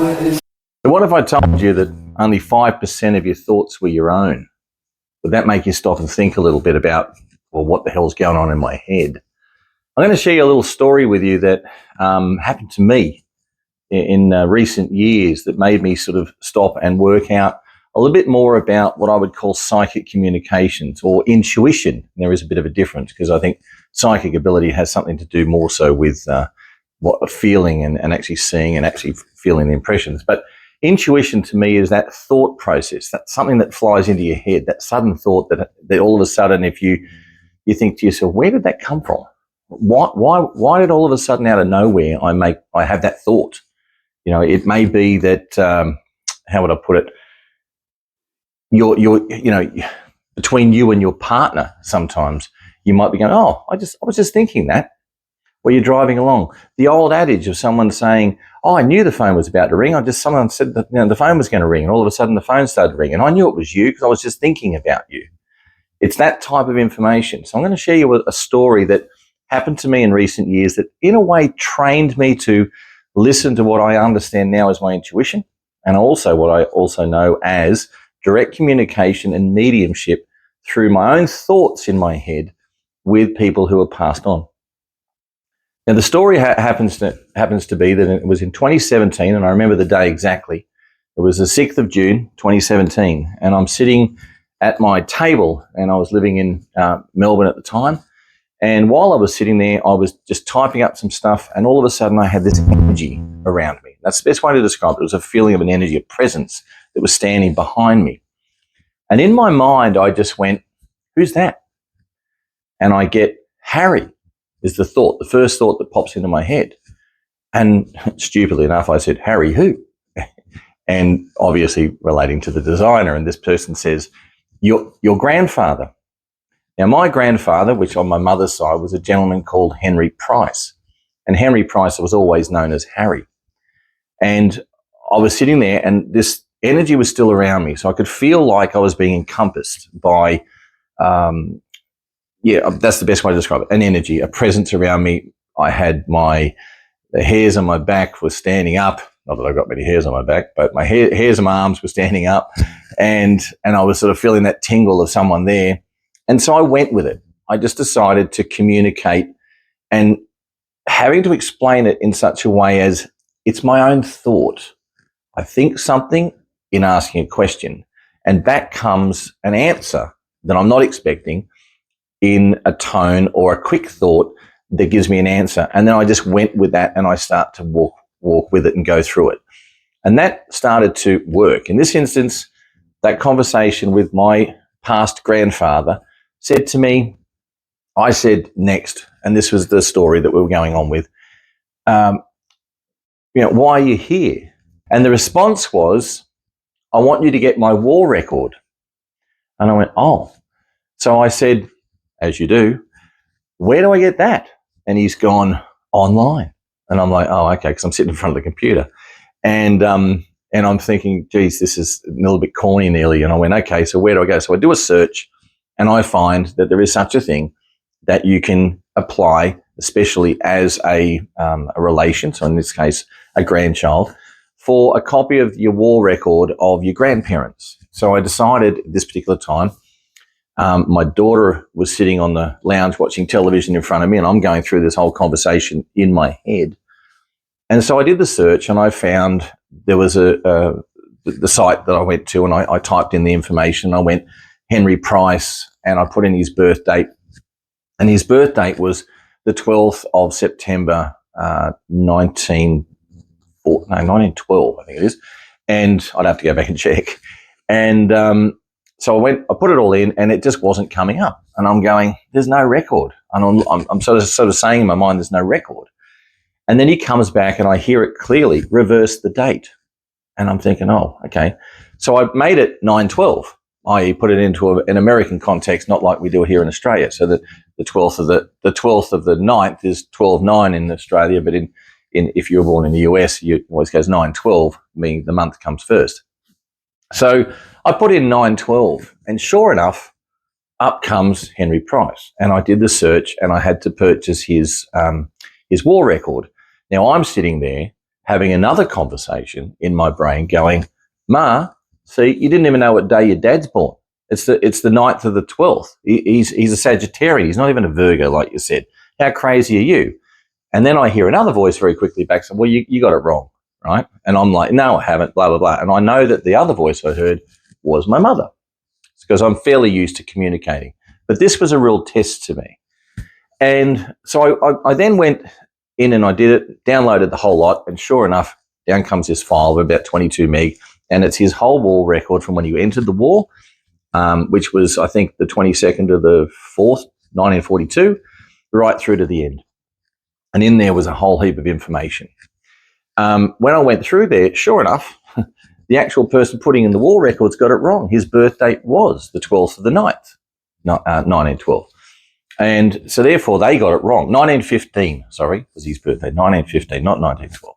So what if I told you that only 5% of your thoughts were your own? Would that make you stop and think a little bit about, well, what the hell's going on in my head? I'm going to share a little story with you that happened to me in recent years that made me sort of stop and work out a little bit more about what I would call psychic communications or intuition. There is a bit of a difference because I think psychic ability has something to do more so with what feeling and actually seeing and actually feeling the impressions. But intuition to me is that thought process, that's something that flies into your head, that sudden thought that all of a sudden, if you think to yourself, where did that come from? Why did all of a sudden out of nowhere I have that thought? You know, it may be that how would I put it? Between you and your partner, sometimes you might be going, oh, I was just thinking that while you're driving along. The old adage of someone saying, oh, I knew the phone was about to ring. Someone said that the phone was going to ring, and all of a sudden the phone started ringing. I knew it was you because I was just thinking about you. It's that type of information. So I'm going to share you a story that happened to me in recent years that in a way trained me to listen to what I understand now as my intuition, and also what I also know as direct communication and mediumship through my own thoughts in my head with people who are passed on. Now, the story happens to be that it was in 2017, and I remember the day exactly. It was the 6th of June, 2017, and I'm sitting at my table, and I was living in Melbourne at the time. And while I was sitting there, I was just typing up some stuff, and all of a sudden I had this energy around me. That's the best way to describe it. It was a feeling of an energy, a presence that was standing behind me. And in my mind, I just went, who's that? And I get, Harry is the thought, the first thought that pops into my head. And stupidly enough, I said, Harry who? And obviously relating to the designer. And this person says, your grandfather. Now, my grandfather, which on my mother's side, was a gentleman called Henry Price. And Henry Price was always known as Harry. And I was sitting there, and this energy was still around me. So I could feel like I was being encompassed by, that's the best way to describe it, an energy, a presence around me. I had the hairs on my back were standing up. Not that I've got many hairs on my back, but my hairs on my arms were standing up. And I was sort of feeling that tingle of someone there. And so I went with it. I just decided to communicate, and having to explain it in such a way as it's my own thought. I think something in asking a question, and back comes an answer that I'm not expecting in a tone or a quick thought that gives me an answer. And then I just went with that, and I start to walk with it and go through it. And that started to work. In this instance, that conversation with my past grandfather said to me, I said next, and this was the story that we were going on with, why are you here? And the response was, I want you to get my war record. And I went, oh. So I said, as you do, where do I get that? And he's gone, online. And I'm like, oh, okay, because I'm sitting in front of the computer. And I'm thinking, geez, this is a little bit corny nearly. And I went, okay, so where do I go? So I do a search, and I find that there is such a thing that you can apply, especially as a relation, so in this case, a grandchild, for a copy of your war record of your grandparents. So I decided at this particular time, my daughter was sitting on the lounge watching television in front of me, and I'm going through this whole conversation in my head. And so I did the search, and I found there was the site that I went to, and I typed in the information. I went Henry Price, and I put in his birth date, and his birth date was the 12th of September, 1912, I think it is. And I'd have to go back and check. And so I put it all in, and it just wasn't coming up. And I'm going, there's no record. And I'm sort of saying in my mind, there's no record. And then he comes back, and I hear it clearly, reverse the date. And I'm thinking, oh, okay. So I made it 9/12, i.e. put it into an American context, not like we do here in Australia. So that the 12th of the 9th is 12/9 in Australia, but if you're born in the US, it always goes 9/12, meaning the month comes first. So I put in 9/12, and sure enough, up comes Henry Price. And I did the search, and I had to purchase his war record. Now I'm sitting there, having another conversation in my brain going, Ma, see, you didn't even know what day your dad's born. It's the 9th of the 12th. He's a Sagittarian. He's not even a Virgo, like you said. How crazy are you? And then I hear another voice very quickly back saying, well, you got it wrong, right? And I'm like, no, I haven't, blah, blah, blah. And I know that the other voice I heard was my mother, because I'm fairly used to communicating. But this was a real test to me. And so I then went in and I did it, downloaded the whole lot, and sure enough, down comes this file of about 22 meg, and it's his whole war record from when you entered the war, which was, I think, the 22nd of the 4th, 1942, right through to the end. And in there was a whole heap of information. When I went through there, sure enough, the actual person putting in the war records got it wrong. His birth date was the 12th of the 9th, 1912. And so therefore they got it wrong. 1915, sorry, was his birthday, 1915, not 1912.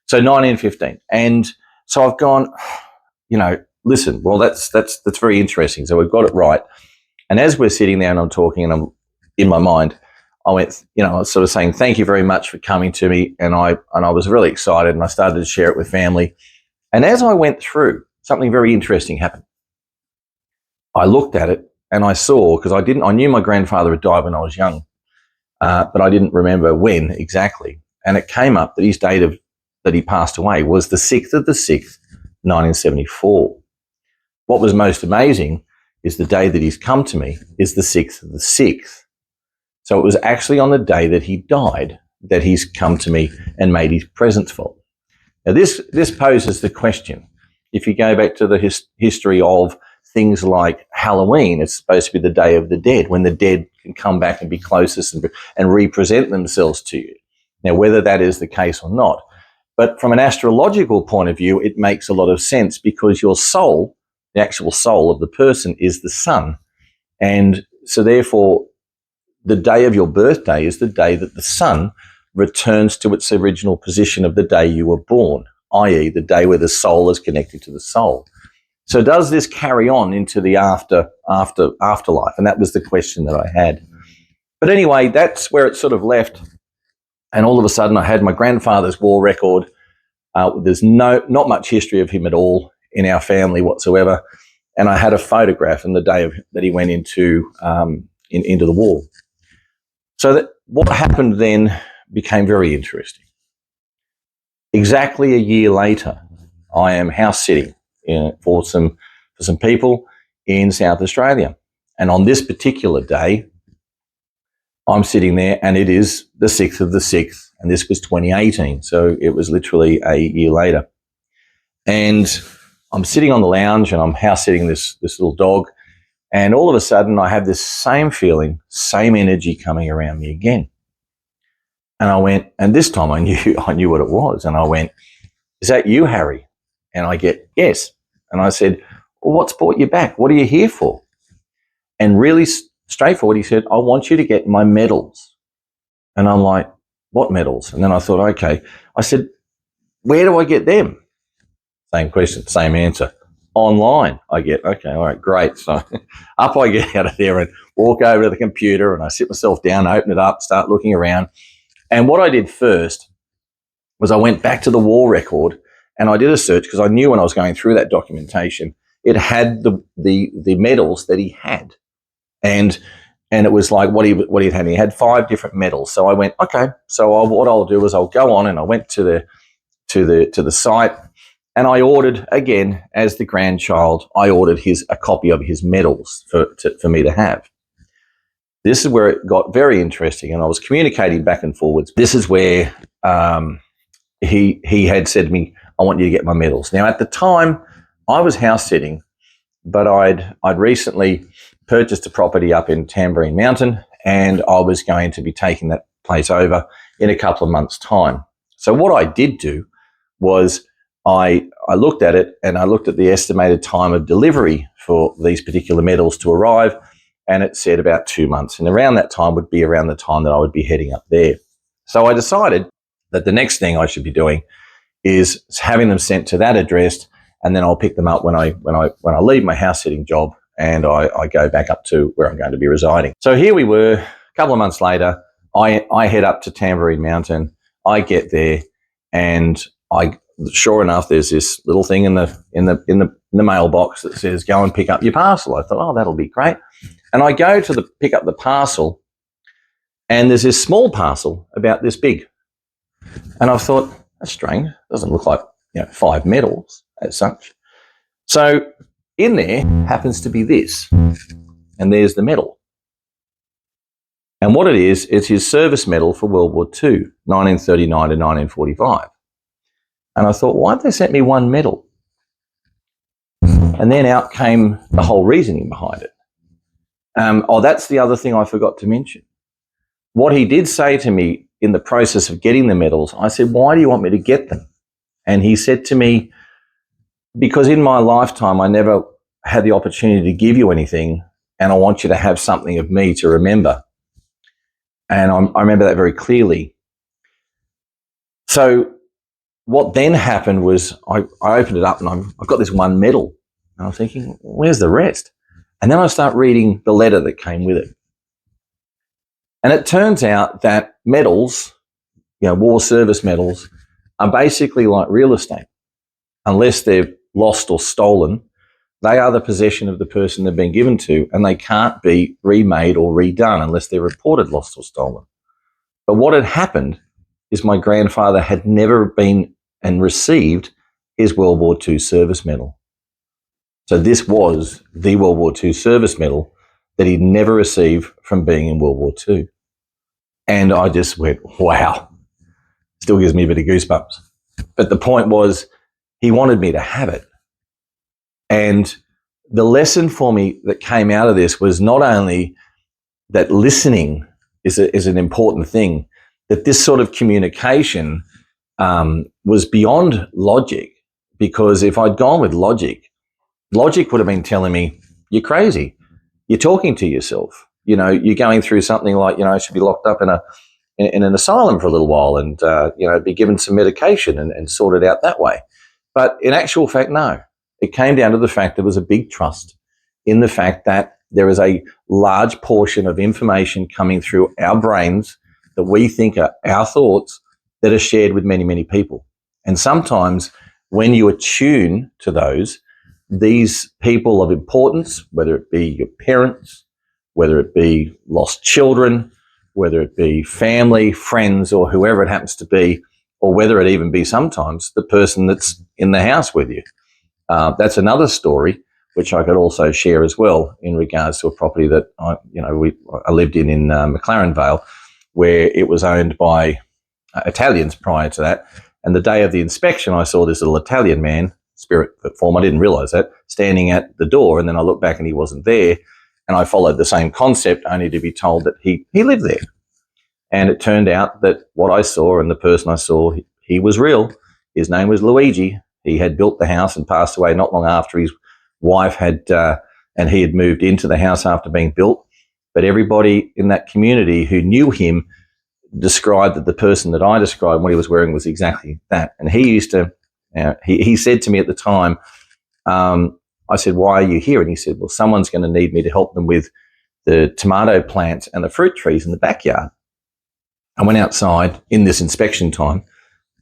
So 1915. And so I've gone, listen, well, that's very interesting. So we've got it right. And as we're sitting there and I'm talking and I'm in my mind, I went, I was sort of saying, thank you very much for coming to me. And I was really excited and I started to share it with family. And as I went through, something very interesting happened. I looked at it and I saw, because I knew my grandfather had died when I was young, but I didn't remember when exactly. And it came up that his date that he passed away was the 6th of the 6th, 1974. What was most amazing is the day that he's come to me is the 6th of the 6th. So it was actually on the day that he died that he's come to me and made his presence for. Now this poses the question. If you go back to the history of things like Halloween, it's supposed to be the Day of the Dead, when the dead can come back and be closest and represent themselves to you. Now, whether that is the case or not, but from an astrological point of view, it makes a lot of sense because your soul, the actual soul of the person, is the sun. And so therefore, the day of your birthday is the day that the sun returns to its original position of the day you were born, i.e. the day where the soul is connected to the soul. So does this carry on into the afterlife? And that was the question that I had. But anyway, that's where it sort of left. And all of a sudden I had my grandfather's war record. There's not much history of him at all in our family whatsoever. And I had a photograph in the day that he went into the war. So that what happened then became very interesting. Exactly a year later, I am house sitting for some people in South Australia. And on this particular day, I'm sitting there and it is the 6th of the 6th, and this was 2018. So it was literally a year later. And I'm sitting on the lounge and I'm house sitting this little dog. And all of a sudden I have this same feeling, same energy coming around me again. And I went, and this time I knew what it was. And I went, is that you, Harry? And I get, yes. And I said, well, what's brought you back? What are you here for? And really straightforward, he said, I want you to get my medals. And I'm like, what medals? And then I thought, okay. I said, where do I get them? Same question, same answer. Online. I get, okay, all right, great. So up I get out of there and walk over to the computer and I sit myself down, open it up, start looking around. And what I did first was I went back to the war record and I did a search because I knew when I was going through that documentation, it had the medals that he had. And it was like what he had. He had 5 different medals. So I went, okay, so what I'll do is I'll go on, and I went to the site. And I ordered, again, as the grandchild, I ordered a copy of his medals for me to have. This is where it got very interesting, and I was communicating back and forwards. This is where he had said to me, I want you to get my medals. Now, at the time, I was house sitting, but I'd recently purchased a property up in Tamborine Mountain, and I was going to be taking that place over in a couple of months' time. So what I did do was I looked at it, and I looked at the estimated time of delivery for these particular medals to arrive, and it said about 2 months. And around that time would be around the time that I would be heading up there. So I decided that the next thing I should be doing is having them sent to that address, and then I'll pick them up when I leave my house sitting job and I go back up to where I'm going to be residing. So here we were, a couple of months later. I head up to Tamborine Mountain. I get there, and sure enough, there's this little thing in the mailbox that says, go and pick up your parcel. I thought, oh, that'll be great. And I go to pick up the parcel, and there's this small parcel about this big. And I thought, that's strange. Doesn't look like 5 medals as such. So in there happens to be this, and there's the medal. And what it is, it's his service medal for World War II, 1939 to 1945. And I thought, why have they sent me 1 medal? And then out came the whole reasoning behind it. That's the other thing I forgot to mention. What he did say to me in the process of getting the medals, I said, why do you want me to get them? And he said to me, because in my lifetime, I never had the opportunity to give you anything, and I want you to have something of me to remember. And I remember that very clearly. So what then happened was I opened it up, and I've got this 1 medal. And I'm thinking, where's the rest? And then I start reading the letter that came with it. And it turns out that medals, war service medals, are basically like real estate. Unless they're lost or stolen, they are the possession of the person they've been given to, and they can't be remade or redone unless they're reported lost or stolen. But what had happened is my grandfather had never been and received his World War II service medal. So this was the World War II service medal that he'd never received from being in World War II. And I just went, wow. Still gives me a bit of goosebumps. But the point was, he wanted me to have it. And the lesson for me that came out of this was not only that listening is an important thing, that this sort of communication was beyond logic. Because if I'd gone with logic would have been telling me, you're crazy. You're talking to yourself. You're going through something like, I should be locked up in an asylum for a little while and, be given some medication and sorted out that way. But in actual fact, no. It came down to the fact there was a big trust in the fact that there is a large portion of information coming through our brains that we think are our thoughts that are shared with many, many people. And sometimes when you attune to these people of importance, whether it be your parents, whether it be lost children, whether it be family, friends, or whoever it happens to be, or whether it even be sometimes the person that's in the house with you. That's another story which I could also share as well in regards to a property that I lived in McLaren Vale, where it was owned by Italians prior to that. And the day of the inspection, I saw this little Italian man, spirit form, I didn't realise that, standing at the door, and then I looked back and he wasn't there. And I followed the same concept, only to be told that he lived there. And it turned out that what I saw and the person I saw, he was real. His name was Luigi. He had built the house and passed away not long after his wife had, and he had moved into the house after being built. But everybody in that community who knew him described that the person that I described, what he was wearing, was exactly that. And he used to, he said to me at the time, I said, why are you here? And he said, well, someone's going to need me to help them with the tomato plants and the fruit trees in the backyard. I went outside in this inspection time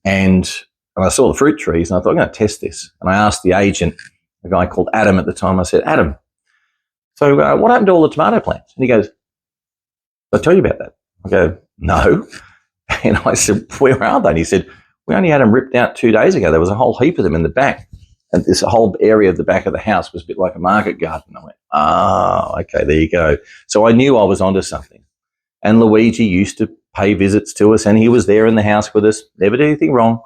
and I saw the fruit trees and I thought, I'm going to test this. And I asked the agent, a guy called Adam at the time, I said, Adam, so what happened to all the tomato plants? And he goes, did I tell you about that? I go, no. And I said, where are they? And he said, we only had them ripped out 2 days ago. There was a whole heap of them in the back. And this whole area of the back of the house was a bit like a market garden. I went, okay, there you go. So I knew I was onto something. And Luigi used to pay visits to us, and he was there in the house with us, never did anything wrong.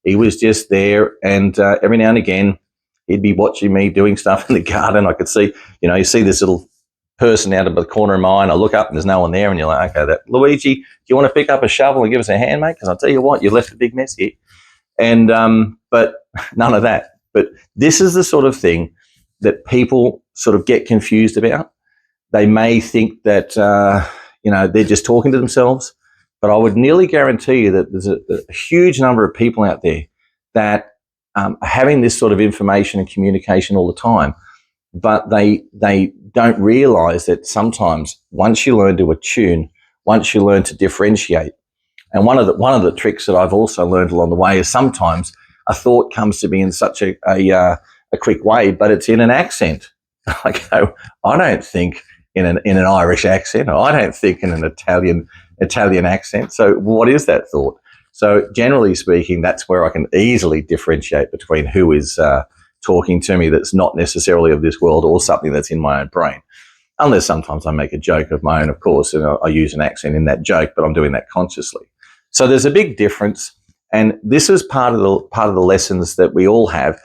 He was just there, and every now and again, he'd be watching me doing stuff in the garden. I could see, you see this little person out of the corner of my eye, and I look up and there's no one there, and you're like, okay, Luigi, do you want to pick up a shovel and give us a hand, mate? Because I'll tell you what, you left a big mess here. And but none of that. But this is the sort of thing that people sort of get confused about. They may think that, they're just talking to themselves. But I would nearly guarantee you that there's a huge number of people out there that are having this sort of information and communication all the time. But they don't realize that sometimes once you learn to attune, once you learn to differentiate, and one of the tricks that I've also learned along the way is sometimes a thought comes to me in such a quick way, but it's in an accent. I go, I don't think in an Irish accent. I don't think in an Italian accent. So what is that thought? So generally speaking, that's where I can easily differentiate between who is talking to me that's not necessarily of this world or something that's in my own brain. Unless sometimes I make a joke of my own, of course, and I use an accent in that joke, but I'm doing that consciously. So there's a big difference, and this is part of the lessons that we all have.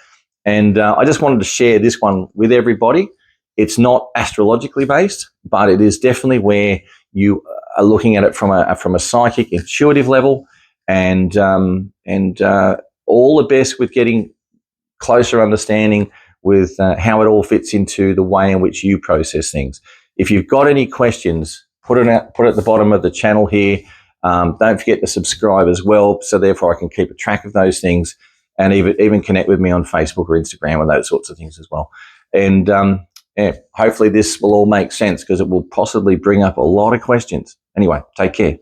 And I just wanted to share this one with everybody. It's not astrologically based, but it is definitely where you are looking at it from a psychic, intuitive level, and all the best with getting closer understanding with how it all fits into the way in which you process things. If you've got any questions, put it at the bottom of the channel here. Don't forget to subscribe as well, so therefore I can keep a track of those things, and even connect with me on Facebook or Instagram and those sorts of things as well. And hopefully this will all make sense, because it will possibly bring up a lot of questions. Anyway, take care.